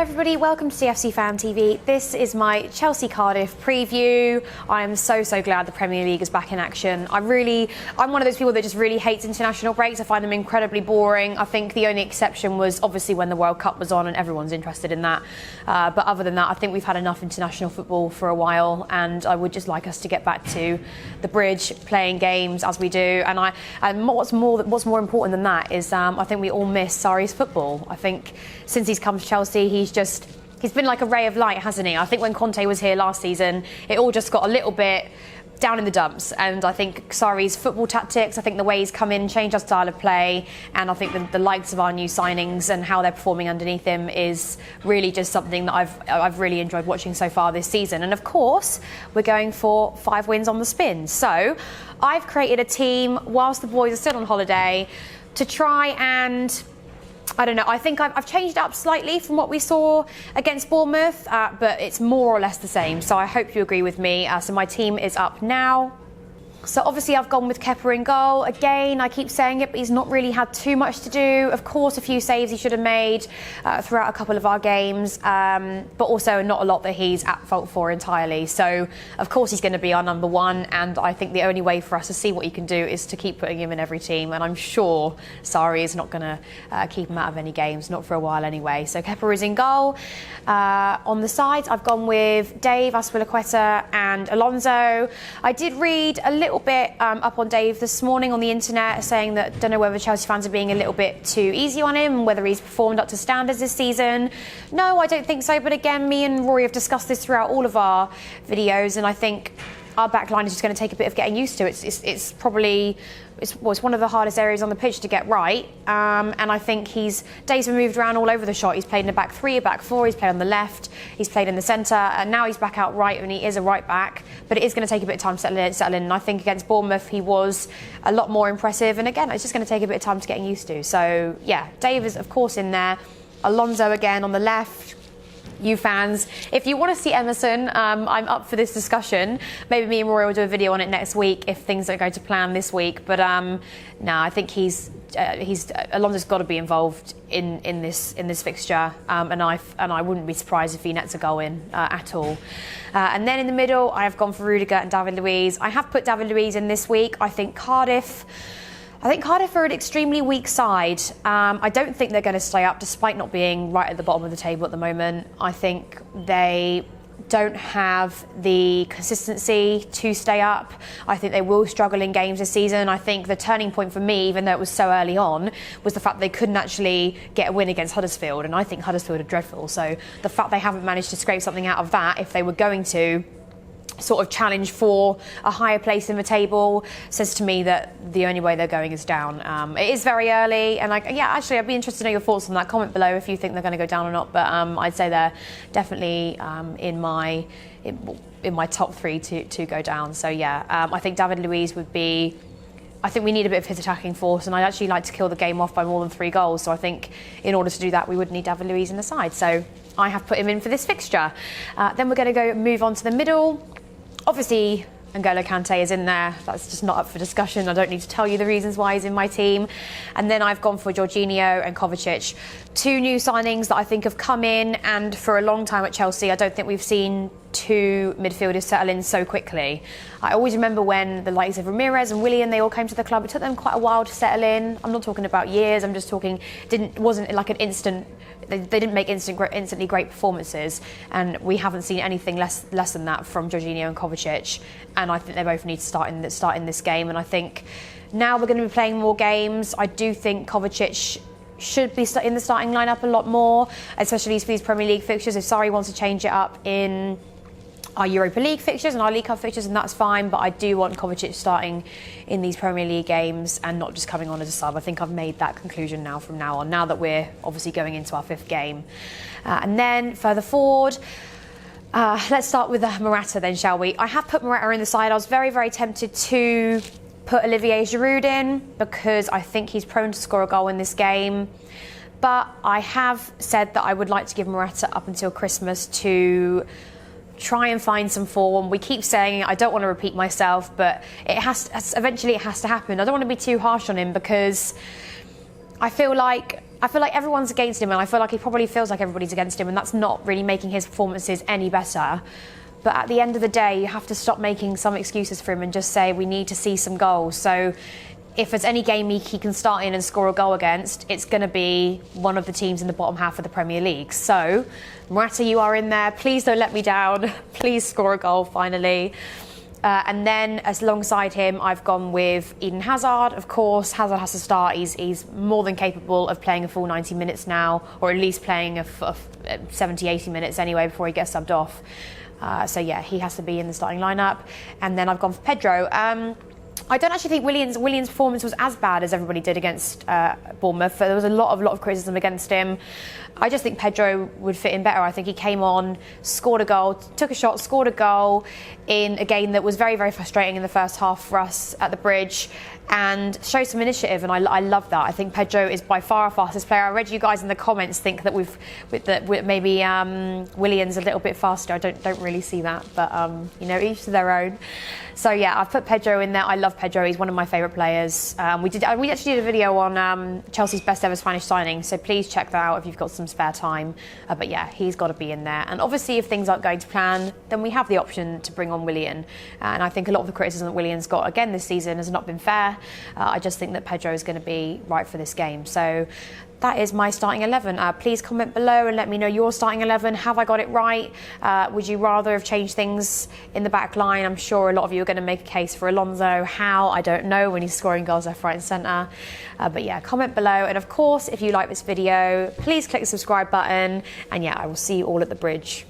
Hello everybody, welcome to CFC Fan TV. This is my Chelsea Cardiff preview. I am so glad the Premier League is back in action. I'm one of those people that just really hates international breaks. I find them incredibly boring. I think the only exception was obviously when the World Cup was on and everyone's interested in that. But other than that, I think we've had enough international football for a while, and I would just like us to get back to the bridge, playing games as we do. And what's more important than that is I think we all miss Sarri's football. I think since he's come to Chelsea, he's been like a ray of light, hasn't he? I think when Conte was here last season, it all just got a little bit down in the dumps. And I think Sarri's football tactics, I think the way he's come in, changed our style of play, and I think the likes of our new signings and how they're performing underneath him is really just something that I've really enjoyed watching so far this season. And of course, we're going for 5 wins on the spin. So I've created a team whilst the boys are still on holiday to try and, I don't know, I think I've changed it up slightly from what we saw against Bournemouth, but it's more or less the same. So I hope you agree with me. So my team is up now. So obviously I've gone with Kepa in goal. Again, I keep saying it, but he's not really had too much to do. Of course, a few saves he should have made throughout a couple of our games, but also not a lot that he's at fault for entirely. So of course he's going to be our number one, and I think the only way for us to see what he can do is to keep putting him in every team, and I'm sure Sarri is not going to keep him out of any games, not for a while anyway. So Kepa is in goal. On the sides, I've gone with Dave, Azpilicueta and Alonso. I did read a little bit up on Dave this morning on the internet saying that, don't know whether Chelsea fans are being a little bit too easy on him, whether he's performed up to standards this season. No, I don't think so, but again, me and Rory have discussed this throughout all of our videos, and I think our back line is just going to take a bit of getting used to. It's probably one of the hardest areas on the pitch to get right, and I think Dave's been moved around all over the shot. He's played in the back 3, a back 4, he's played on the left, he's played in the centre, and now he's back out right, and he is a right back, but it is going to take a bit of time to settle in, and I think against Bournemouth he was a lot more impressive, and again, it's just going to take a bit of time to getting used to. So yeah, Dave is of course in there, Alonso again on the left. You fans, if you want to see Emerson, I'm up for this discussion. Maybe me and Rory will do a video on it next week if things don't go to plan this week. But no, I think Alonso's got to be involved in this fixture, and I wouldn't be surprised if he nets a goal in at all. And then in the middle, I have gone for Rudiger and David Luiz. I have put David Luiz in this week. I think Cardiff are an extremely weak side. I don't think they're going to stay up, despite not being right at the bottom of the table at the moment. I think they don't have the consistency to stay up. I think they will struggle in games this season. I think the turning point for me, even though it was so early on, was the fact they couldn't actually get a win against Huddersfield, and I think Huddersfield are dreadful. So the fact they haven't managed to scrape something out of that, if they were going to sort of challenge for a higher place in the table, says to me that the only way they're going is down. It is very early, and actually I'd be interested to know your thoughts on that. Comment below if you think they're going to go down or not, but I'd say they're definitely in my top 3 to go down. So yeah, I think David Luiz would be, I think we need a bit of his attacking force, and I'd actually like to kill the game off by more than 3 goals. So I think in order to do that, we would need David Luiz in the side. So I have put him in for this fixture. Then we're going to move on to the middle. Obviously, N'Golo Kante is in there. That's just not up for discussion. I don't need to tell you the reasons why he's in my team. And then I've gone for Jorginho and Kovacic. 2 new signings that I think have come in, and for a long time at Chelsea, I don't think we've seen 2 midfielders settle in so quickly. I always remember when the likes of Ramirez and Willian, they all came to the club. It took them quite a while to settle in. I'm not talking about years. I'm just talking, wasn't like an instant. They didn't make instantly great performances, and we haven't seen anything less than that from Jorginho and Kovacic. And I think they both need to start in this game. And I think now we're going to be playing more games. I do think Kovacic should be in the starting lineup a lot more, especially for these Premier League fixtures. If Sarri wants to change it up in our Europa League fixtures and our League Cup fixtures, and that's fine, but I do want Kovacic starting in these Premier League games and not just coming on as a sub. I think I've made that conclusion now from now on, now that we're obviously going into our 5th game. And then further forward, let's start with Morata then, shall we? I have put Morata in the side. I was very tempted to put Olivier Giroud in because I think he's prone to score a goal in this game. But I have said that I would like to give Morata up until Christmas to try and find some form. We keep saying it, I don't want to repeat myself, but eventually it has to happen. I don't want to be too harsh on him because I feel like I feel like everyone's against him, and I feel like he probably feels like everybody's against him, and that's not really making his performances any better. But at the end of the day, you have to stop making some excuses for him and just say we need to see some goals. So if there's any game he can start in and score a goal against, it's going to be one of the teams in the bottom half of the Premier League. So, Morata, you are in there. Please don't let me down. Please score a goal finally. And then alongside him, I've gone with Eden Hazard. Of course, Hazard has to start. He's more than capable of playing a full 90 minutes now, or at least playing a 70, 80 minutes anyway before he gets subbed off. So yeah, he has to be in the starting lineup. And then I've gone for Pedro. I don't actually think Willian's performance was as bad as everybody did against Bournemouth. There was a lot of criticism against him. I just think Pedro would fit in better. I think he came on, scored a goal, took a shot, scored a goal in a game that was very, very frustrating in the first half for us at the Bridge, and showed some initiative, and I love that. I think Pedro is by far our fastest player. I read you guys in the comments think that maybe Willian's a little bit faster. I don't really see that, but you know, each to their own. So yeah, I've put Pedro in there. I love Pedro. He's one of my favourite players. We actually did a video on Chelsea's best ever Spanish signing, so please check that out if you've got some spare time. But yeah, he's got to be in there. And obviously, if things aren't going to plan, then we have the option to bring on Willian. And I think a lot of the criticism that Willian's got again this season has not been fair. I just think that Pedro is going to be right for this game. So that is my starting 11. Please comment below and let me know your starting 11. Have I got it right? Would you rather have changed things in the back line? I'm sure a lot of you are going to make a case for Alonso. How? I don't know, when he's scoring goals left, right and centre. But yeah, comment below. And of course, if you like this video, please click the subscribe button. And yeah, I will see you all at the Bridge.